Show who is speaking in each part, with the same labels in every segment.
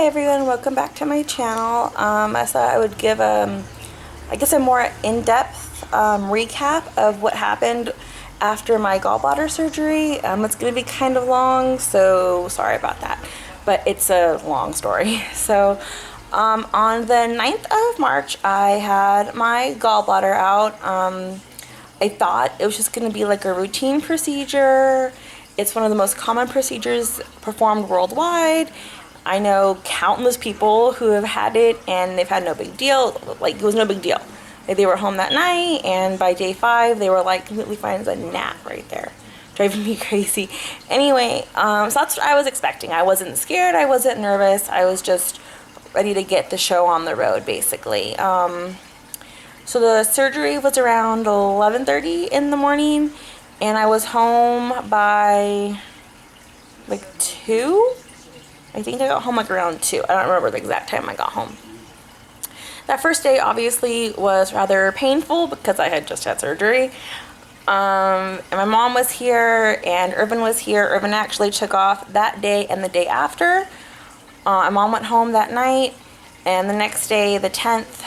Speaker 1: Hi everyone, welcome back to my channel. I thought I would give I guess a more in-depth recap of what happened after my gallbladder surgery. It's going to be kind of long, so sorry about that, but it's a long story. So on the 9th of March, I had my gallbladder out. I thought it was just going to be like a routine procedure. It's one of the most common procedures performed worldwide. I know countless people who have had it and they've had no big deal. Like, it was no big deal. Like, they were home that night, and by day 5 they were like completely fine as a gnat right there, driving me crazy. Anyway, so that's what I was expecting. I wasn't scared, I wasn't nervous, I was just ready to get the show on the road, basically. So the surgery was around 11:30 in the morning, and I was home by like 2. I think I got home like around 2. I don't remember the exact time I got home. That first day obviously was rather painful because I had just had surgery. And my mom was here and Irvin was here. Irvin actually took off that day and the day after. My mom went home that night, and the next day, the 10th,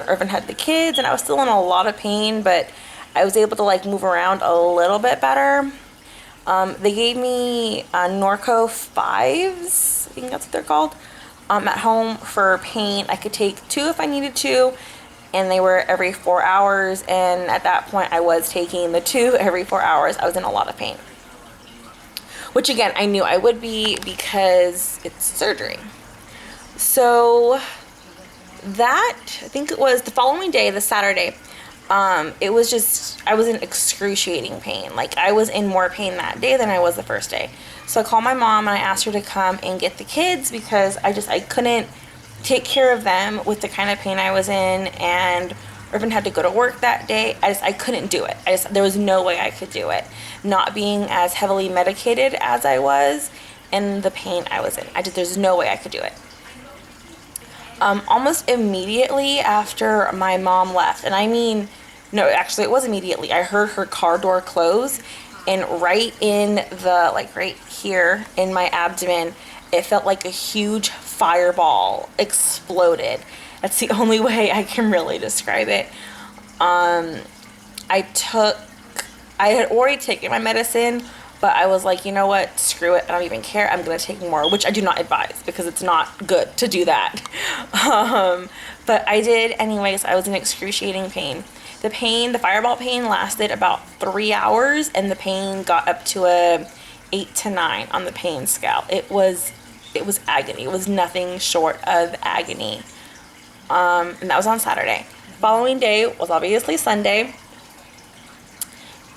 Speaker 1: Irvin had the kids, and I was still in a lot of pain, but I was able to like move around a little bit better. They gave me Norco 5s, I think that's what they're called, at home for pain. I could take 2 if I needed to, and they were every 4 hours, and at that point I was taking the 2 every 4 hours. I was in a lot of pain, which again, I knew I would be because it's surgery. So that, I think it was the following day, the Saturday, it was just, I was in excruciating pain. Like, I was in more pain that day than I was the first day. So I called my mom and I asked her to come and get the kids because I couldn't take care of them with the kind of pain I was in, and Irvin had to go to work that day. I couldn't do it. There was no way I could do it. Not being as heavily medicated as I was and the pain I was in. There's no way I could do it. Almost immediately after my mom left, and I mean, no, actually it was immediately, I heard her car door close, and right in the, like right here in my abdomen, it felt like a huge fireball exploded. That's the only way I can really describe it. I had already taken my medicine, but I was like, you know what, screw it, I don't even care, I'm gonna take more, which I do not advise because it's not good to do that. But I did anyways. I was in excruciating pain. The fireball pain lasted about 3 hours, and the pain got up to a 8 to 9 on the pain scale. It was agony. It was nothing short of agony. And that was on Saturday. The following day was obviously Sunday,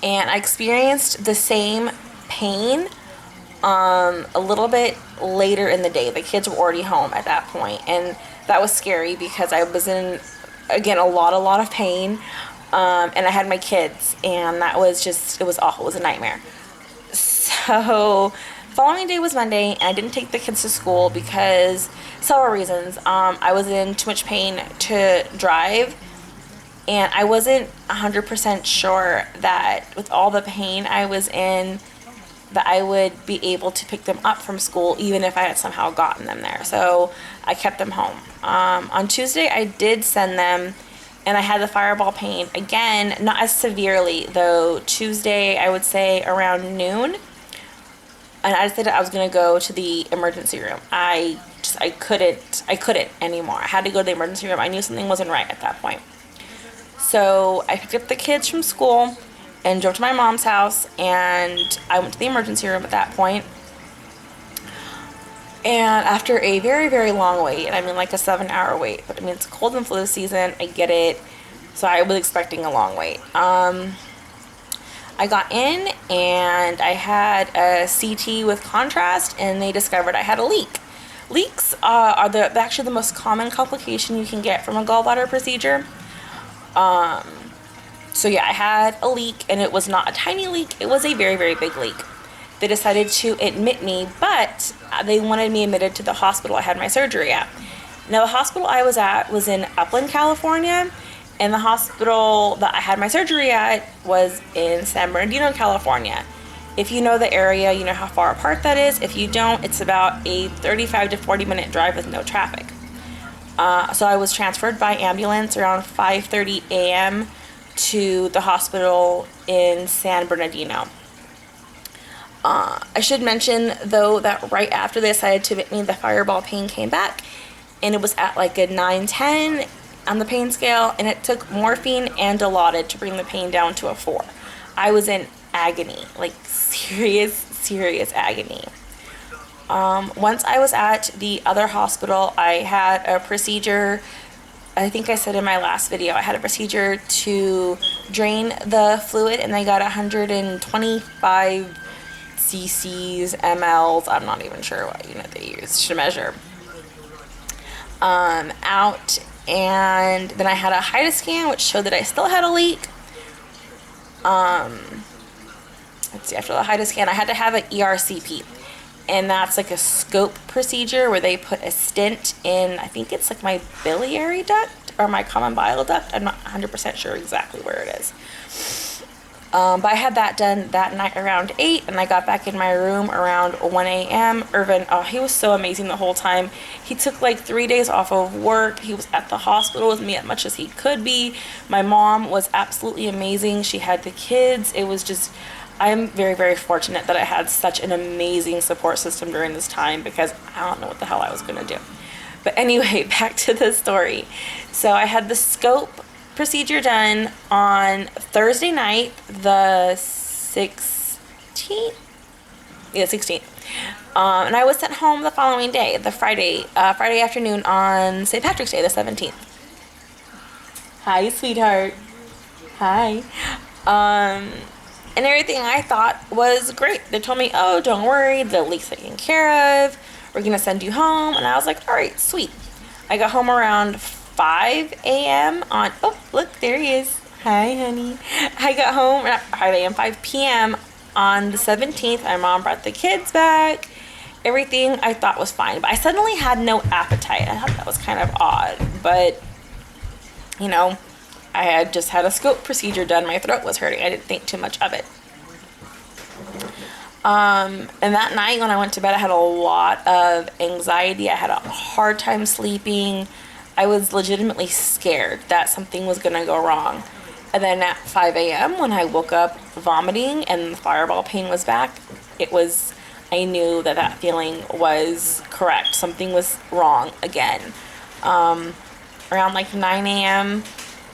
Speaker 1: and I experienced the same pain a little bit later in the day. The kids were already home at that point, and that was scary because I was in, again, a lot of pain, and I had my kids, and that was just, it was awful. It was a nightmare. So the following day was Monday, and I didn't take the kids to school because several reasons. I was in too much pain to drive, and I wasn't 100% sure that with all the pain I was in, that I would be able to pick them up from school even if I had somehow gotten them there. So I kept them home. On Tuesday, I did send them, and I had the fireball pain. Again, not as severely, though. Tuesday, I would say around noon, and I decided I was going to go to the emergency room. I couldn't anymore. I had to go to the emergency room. I knew something wasn't right at that point. So I picked up the kids from school and drove to my mom's house, and I went to the emergency room at that point. And after a very, very long wait, I mean like a 7-hour wait, but I mean, it's cold and flu season, I get it, so I was expecting a long wait. I got in, and I had a CT with contrast, and they discovered I had a leak. Leaks are actually the most common complication you can get from a gallbladder procedure. So yeah, I had a leak, and it was not a tiny leak, it was a very, very big leak. They decided to admit me, but they wanted me admitted to the hospital I had my surgery at. Now, the hospital I was at was in Upland, California, and the hospital that I had my surgery at was in San Bernardino, California. If you know the area, you know how far apart that is. If you don't, it's about a 35 to 40 minute drive with no traffic. So I was transferred by ambulance around 5:30 a.m. to the hospital in San Bernardino. I should mention, though, that right after this, I had to admit the fireball pain came back, and it was at like a 9-10 on the pain scale, and it took morphine and Dilaudid to bring the pain down to a 4. I was in agony, like serious agony. Once I was at the other hospital, I had a procedure. I think I said in my last video, I had a procedure to drain the fluid, and I got 125 cc's, mLs, I'm not even sure what unit they used to measure, out. And then I had a HIDA scan, which showed that I still had a leak. Let's see, after the HIDA scan, I had to have an ERCP. And that's like a scope procedure where they put a stent in, I think it's like my biliary duct or my common bile duct. I'm not 100% sure exactly where it is. But I had that done that night around 8, and I got back in my room around 1 a.m. Irvin, he was so amazing the whole time. He took like 3 days off of work. He was at the hospital with me as much as he could be. My mom was absolutely amazing. She had the kids. It was just, I'm very fortunate that I had such an amazing support system during this time, because I don't know what the hell I was going to do. But anyway, back to the story. So I had the scope procedure done on Thursday night, the 16th. Yeah, 16th. And I was sent home the following day, the Friday afternoon on St. Patrick's Day, the 17th. Hi, sweetheart. Hi. And everything I thought was great. They told me, oh, don't worry, the leak's taken care of. We're going to send you home. And I was like, all right, sweet. I got home around 5 a.m. on, oh, look, there he is. Hi, honey. I got home at 5 a.m., 5 p.m. on the 17th. My mom brought the kids back. Everything I thought was fine. But I suddenly had no appetite. I thought that was kind of odd. But, you know, I had just had a scope procedure done. My throat was hurting. I didn't think too much of it. And that night when I went to bed, I had a lot of anxiety. I had a hard time sleeping. I was legitimately scared that something was going to go wrong. And then at 5 a.m. when I woke up vomiting and the fireball pain was back, I knew that feeling was correct. Something was wrong again. Around like 9 a.m.,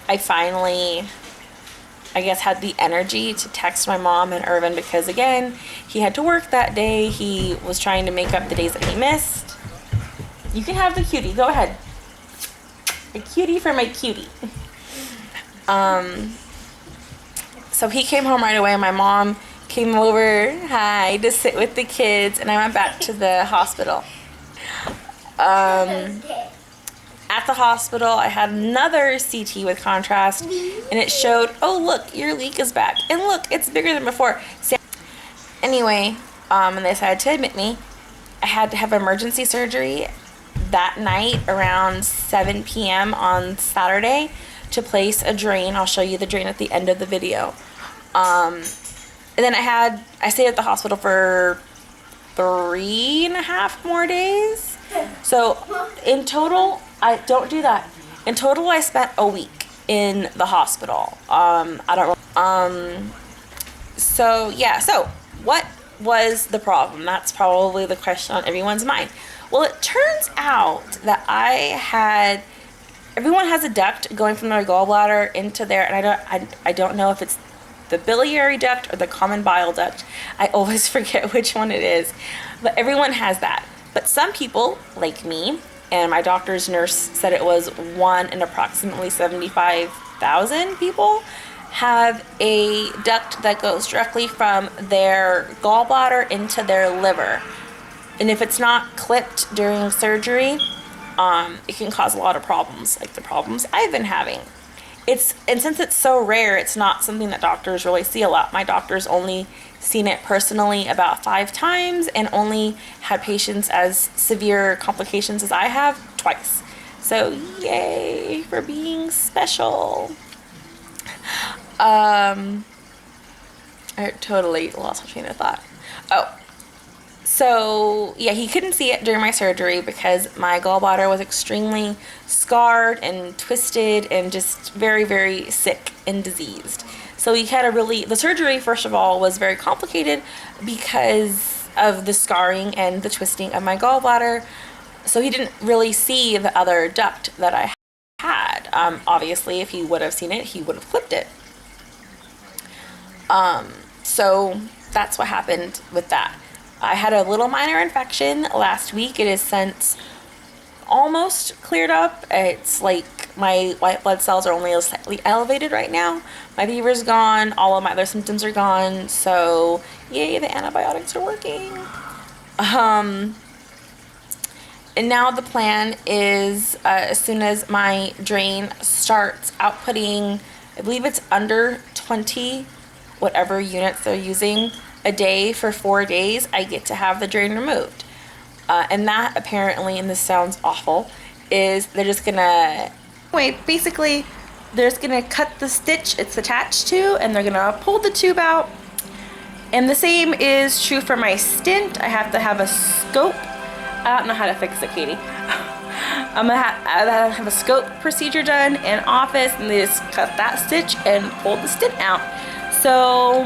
Speaker 1: I finally, I guess, had the energy to text my mom and Irvin, because again, he had to work that day. He was trying to make up the days that he missed. You can have the cutie. Go ahead. A cutie for my cutie. So he came home right away. My mom came over, to sit with the kids, and I went back to the hospital. At the hospital, I had another CT with contrast, and it showed, oh, look, your leak is back. And look, it's bigger than before. Anyway, and they decided to admit me. I had to have emergency surgery that night around 7 p.m. on Saturday to place a drain. I'll show you the drain at the end of the video. And then I stayed at the hospital for 3.5 more days. So in total, don't do that. In total, I spent a week in the hospital. So yeah, so what was the problem? That's probably the question on everyone's mind. Well, it turns out that everyone has a duct going from their gallbladder into there, and I don't know if it's the biliary duct or the common bile duct. I always forget which one it is, but everyone has that. But some people, like me, and my doctor's nurse said it was 1 in approximately 75,000 people, have a duct that goes directly from their gallbladder into their liver. And if it's not clipped during surgery, it can cause a lot of problems, like the problems I've been having. And since it's so rare, it's not something that doctors really see a lot. My doctor's only seen it personally about 5 times and only had patients as severe complications as I have twice. So yay for being special. I totally lost my train of thought. Oh, so yeah, he couldn't see it during my surgery because my gallbladder was extremely scarred and twisted and just very, very sick and diseased. So he had the surgery, first of all, was very complicated because of the scarring and the twisting of my gallbladder. So he didn't really see the other duct that I had. Obviously, if he would have seen it, he would have clipped it. So that's what happened with that. I had a little minor infection last week. It has since almost cleared up. It's like my white blood cells are only slightly elevated right now. My fever's gone. All of my other symptoms are gone. So yay, the antibiotics are working. And now the plan is as soon as my drain starts outputting, I believe it's under 20 whatever units they're using a day for 4 days, I get to have the drain removed. And that apparently, and this sounds awful, is they're just gonna, basically they're just gonna cut the stitch it's attached to and they're gonna pull the tube out. And the same is true for my stent. I have to have a scope. I don't know how to fix it, Katie. I'm gonna have a scope procedure done in office, and they just cut that stitch and pull the stent out. So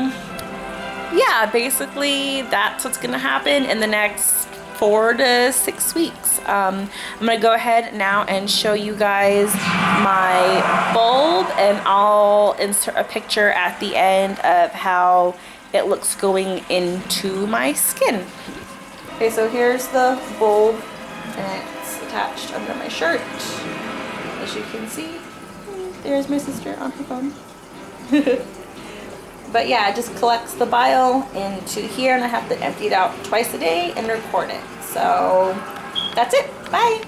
Speaker 1: yeah, basically that's what's gonna happen in the next 4 to 6 weeks. I'm gonna go ahead now and show you guys my bulb, and I'll insert a picture at the end of how it looks going into my skin. Okay, so here's the bulb, and it's attached under my shirt. As you can see, there's my sister on her phone. But yeah, it just collects the bile into here, and I have to empty it out twice a day and record it. So that's it. Bye.